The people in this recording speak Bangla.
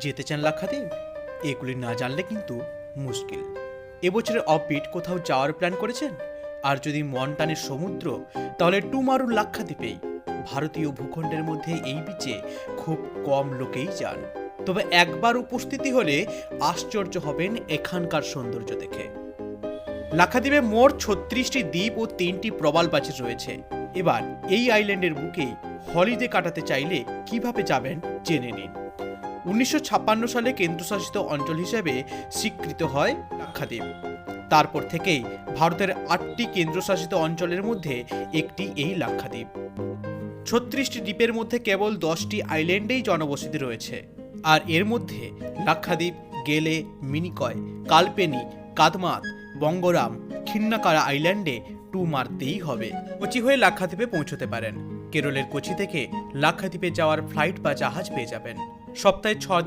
যেতে চান লাক্ষাদ্বীপ? এগুলি না জানলে কিন্তু মুশকিল। এবছরের অফবিট কোথাও যাওয়ার প্ল্যান করেছেন? আর যদি মন টানে সমুদ্র, তাহলে টুমারুর লাক্ষাদ্বীপেই। ভারতীয় ভূখণ্ডের মধ্যে এই বিচে খুব কম লোকেই যান, তবে একবার উপস্থিতি হলে আশ্চর্য হবেন এখানকার সৌন্দর্য দেখে। লাক্ষাদ্বীপে মোট 36টি দ্বীপ ও 3টি প্রবাল প্রাচীর রয়েছে। এবার এই আইল্যান্ডের বুকেই হলিডে কাটাতে চাইলে কিভাবে যাবেন জেনে নিন। 1956 সালে কেন্দ্রশাসিত অঞ্চল হিসেবে স্বীকৃত হয় লাক্ষাদ্বীপ। তারপর থেকেই ভারতের 8টি কেন্দ্রশাসিত অঞ্চলের মধ্যে একটি এই লাক্ষাদ্বীপ। 36টি দ্বীপের মধ্যে কেবল 10টি আইল্যান্ডেই জনবসতি রয়েছে। আর এর মধ্যে লাক্ষাদ্বীপ গেলে মিনিকয়, কালপেনি, কাদমাত, বঙ্গরাম, খিন্নাকারা আইল্যান্ডে টু মারতেই হবে। কোচি হয়ে লাক্ষাদ্বীপে পৌঁছতে পারেন। কেরলের কোচি থেকে লাক্ষাদ্বীপে যাওয়ার ফ্লাইট বা জাহাজ পেয়ে যাবেন। সপ্তাহে 6 দিন